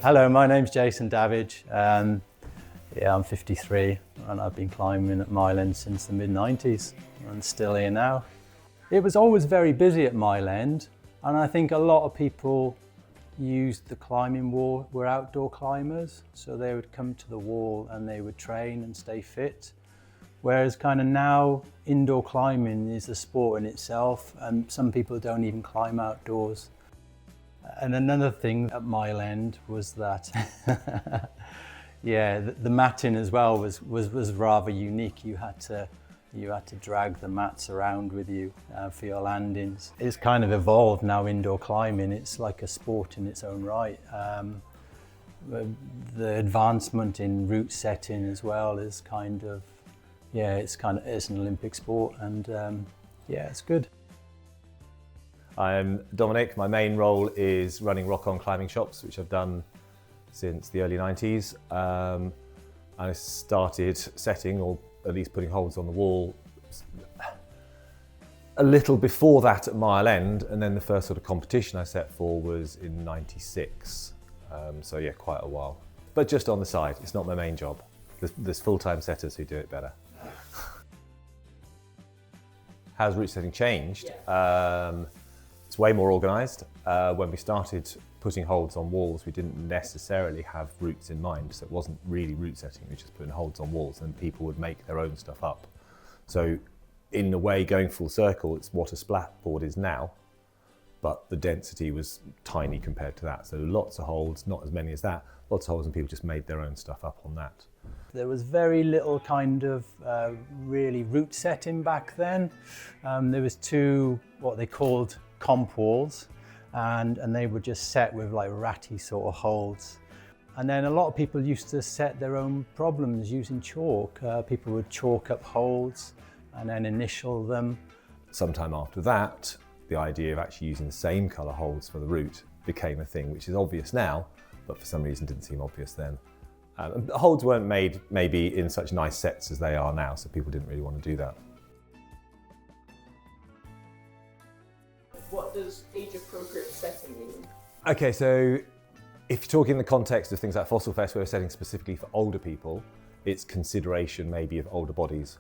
Hello, my name's Jason Davidge. I'm 53 and I've been climbing at Mile End since the mid-90s and still here now. It was always very busy at Mile End, and I think a lot of people used the climbing wall, were outdoor climbers, so they would come to the wall and they would train and stay fit. Whereas kind of now, indoor climbing is a sport in itself, and some people don't even climb outdoors. And another thing at Mile End was that, the matting as well was rather unique. You had to drag the mats around with you for your landings. It's kind of evolved now, indoor climbing. It's like a sport in its own right. The advancement in route setting as well is it's an Olympic sport, and it's good. I'm Dominic. My main role is running Rockin climbing shops, which I've done since the early 90s. I started setting, or at least putting holds on the wall, a little before that at Mile End, and then the first sort of competition I set for was in 96. Quite a while. But just on the side, it's not my main job. There's full-time setters who do it better. How's route setting changed? It's way more organised. When we started putting holds on walls, we didn't necessarily have routes in mind, so it wasn't really route setting, we were just putting holds on walls and people would make their own stuff up. So in a way, going full circle, it's what a splat board is now, but the density was tiny compared to that. So lots of holds, not as many as that, lots of holds, and people just made their own stuff up on that. There was very little kind of really route setting back then. There was two, what they called comp walls, and they were just set with like ratty sort of holds. And then a lot of people used to set their own problems using chalk. People would chalk up holds and then initial them. Sometime after that, the idea of actually using the same colour holds for the route became a thing, which is obvious now, but for some reason didn't seem obvious then. The holds weren't made maybe in such nice sets as they are now, so people didn't really want to do that. What does age-appropriate setting mean? Okay, so if you're talking in the context of things like Fossil Fest, where we're setting specifically for older people, it's consideration maybe of older bodies.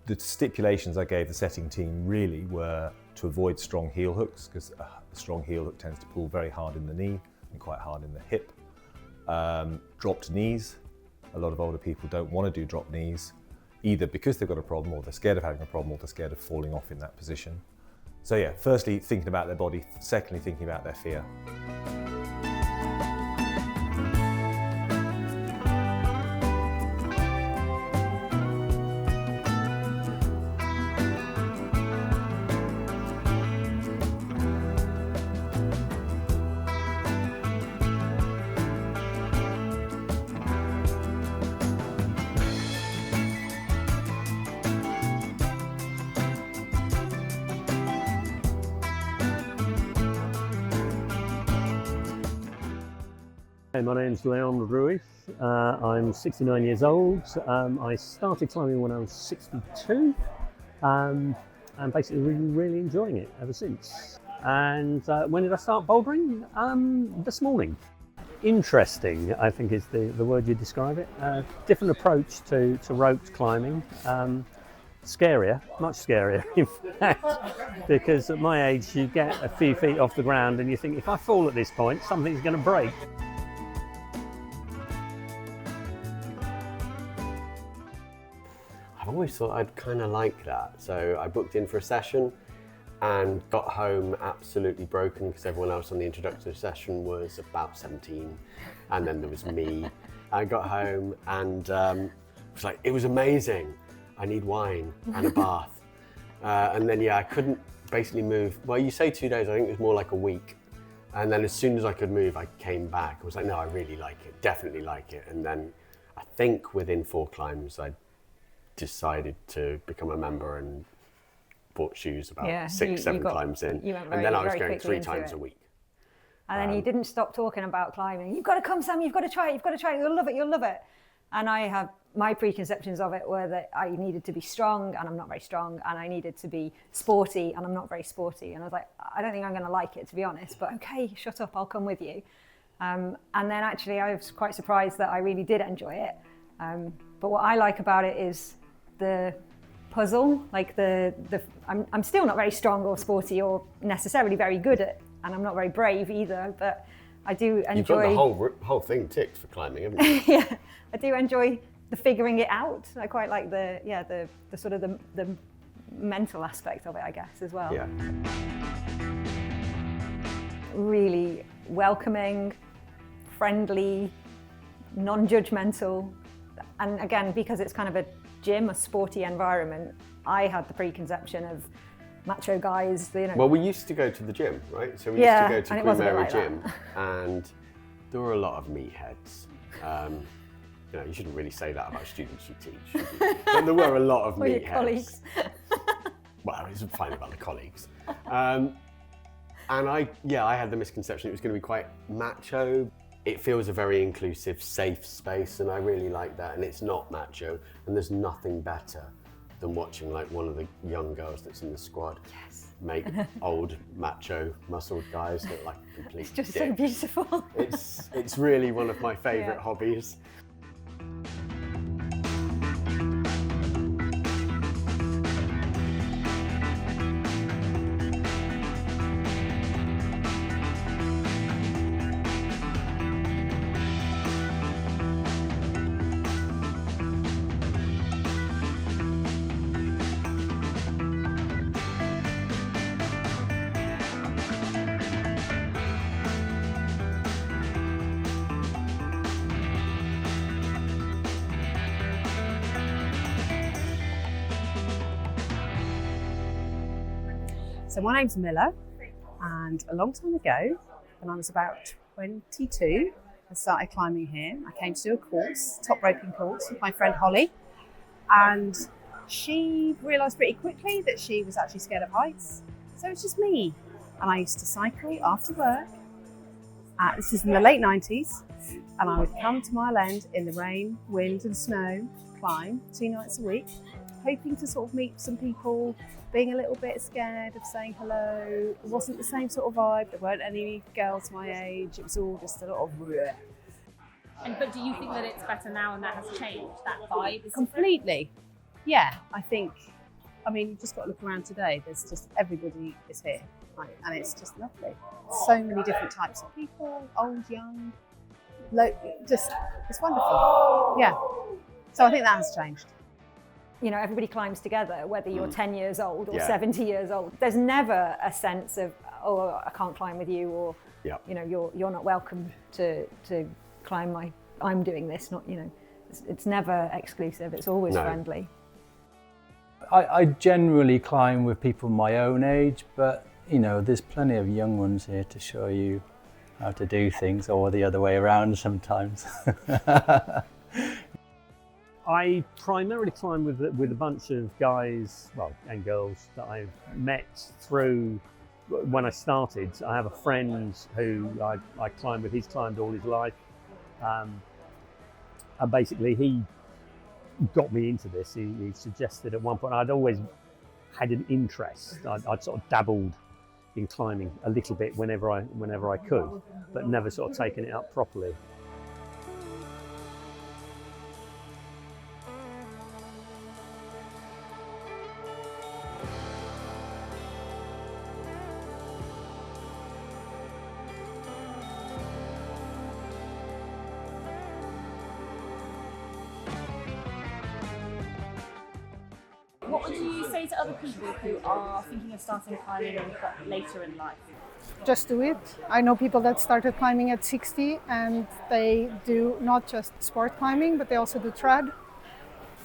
The stipulations I gave the setting team really were to avoid strong heel hooks, because a strong heel hook tends to pull very hard in the knee and quite hard in the hip. Dropped knees. A lot of older people don't want to do dropped knees, either because they've got a problem, or they're scared of having a problem, or they're scared of falling off in that position. So firstly, thinking about their body. Secondly, thinking about their fear. Hey, my name's Johan. I'm 69 years old. I started climbing when I was 62 and basically really enjoying it ever since. And when did I start bouldering? This morning. Interesting, I think is the word you describe it. Different approach to roped climbing. Scarier, much scarier in fact, because at my age you get a few feet off the ground and you think, if I fall at this point, something's going to break. I've always thought I'd kind of like that. So I booked in for a session and got home absolutely broken because everyone else on the introductory session was about 17, and then there was me. I got home and was like, it was amazing. I need wine and a bath. And then I couldn't basically move. Well, you say 2 days, I think it was more like a week. And then as soon as I could move, I came back. I was like, no, I really like it, definitely like it. And then I think within 4 climbs, I decided to become a member and bought shoes about 6, 7 climbs in. And then I was going 3 times a week. And then you didn't stop talking about climbing. You've got to come, Sam, you've got to try it, you'll love it, you'll love it. And I have, my preconceptions of it were that I needed to be strong, and I'm not very strong, and I needed to be sporty, and I'm not very sporty. And I was like, I don't think I'm going to like it, to be honest, but okay, shut up, I'll come with you. And then actually I was quite surprised that I really did enjoy it. But what I like about it is the puzzle, like I'm still not very strong or sporty or necessarily very good at, and I'm not very brave either, but I do enjoy... You've got the whole thing ticked for climbing, haven't you? Yeah, I do enjoy the figuring it out. I quite like the sort of the mental aspect of it, I guess, as well. Yeah. Really welcoming, friendly, non-judgmental. And again, because it's kind of a gym, a sporty environment, I had the preconception of macho guys, you know. Well, we used to go to the gym, right? So we used to go to and it Queen was a bit Mary like Gym, that. and there were a lot of meatheads. You know, you shouldn't really say that about students you teach, should you? But there were a lot of Or your meatheads. colleagues. Well, it's fine about the colleagues. And I had the misconception it was going to be quite macho. It feels a very inclusive, safe space, and I really like that. And it's not macho, and there's nothing better than watching like one of the young girls that's in the squad make old macho muscled guys look like a complete It's just dick. so beautiful. It's really one of my favourite Yeah. hobbies. So my name's Milla, and a long time ago, when I was about 22, I started climbing here. I came to do a course, top roping course, with my friend Holly, and she realised pretty quickly that she was actually scared of heights. So it was just me, and I used to cycle after work. This is in the late 90s, and I would come to Mile End in the rain, wind and snow, climb 2 nights a week, hoping to sort of meet some people, being a little bit scared of saying hello. It wasn't the same sort of vibe. There weren't any girls my age. It was all just a lot of bleh. But do you think that it's better now and that has changed, that vibe? Is Completely. Yeah, I think, I mean, you've just got to look around today. There's just, everybody is here, right? And it's just lovely. So many different types of people, old, young, just, it's wonderful. Yeah. So I think that has changed. You know, everybody climbs together, whether you're 10 years old or Yeah. 70 years old. There's never a sense of, oh, I can't climb with you, or you know, you're not welcome to climb I'm doing this. Not, you know, it's never exclusive. It's always friendly. I generally climb with people my own age, but you know, there's plenty of young ones here to show you how to do things, or the other way around sometimes. I primarily climb with a bunch of guys, well, and girls that I've met through when I started. I have a friend who I climb with. He's climbed all his life, and basically he got me into this. He suggested at one point, I'd always had an interest. I'd sort of dabbled in climbing a little bit whenever I could, but never sort of taken it up properly. What would you say to other people who are thinking of starting climbing but later in life? Just do it. I know people that started climbing at 60 and they do not just sport climbing, but they also do trad.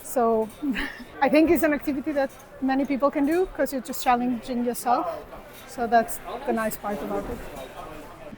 So I think it's an activity that many people can do because you're just challenging yourself. So that's the nice part about it.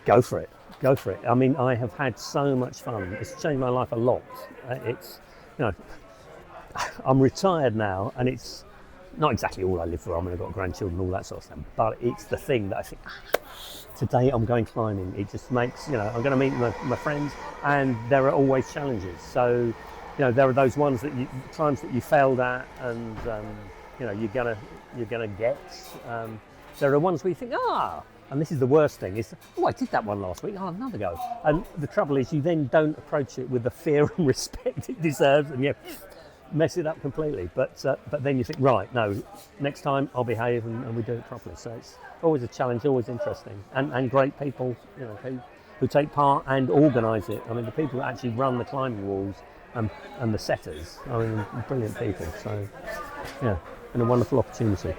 Go for it. Go for it. I mean, I have had so much fun. It's changed my life a lot. It's, you know, I'm retired now, and it's not exactly all I live for. I mean, I've got grandchildren and all that sort of stuff, but it's the thing that I think, today I'm going climbing. It just makes, you know, I'm going to meet my friends, and there are always challenges. So, you know, there are those ones times that you failed at, and you know, you're gonna get. There are ones where you think, And this is the worst thing, is, oh, I did that one last week, oh, another go. And the trouble is you then don't approach it with the fear and respect it deserves, and you mess it up completely. But then you think, right, no, next time I'll behave and we do it properly. So it's always a challenge, always interesting. And great people, you know, who take part and organise it. I mean, the people that actually run the climbing walls and the setters, I mean, brilliant people. So, yeah, and a wonderful opportunity.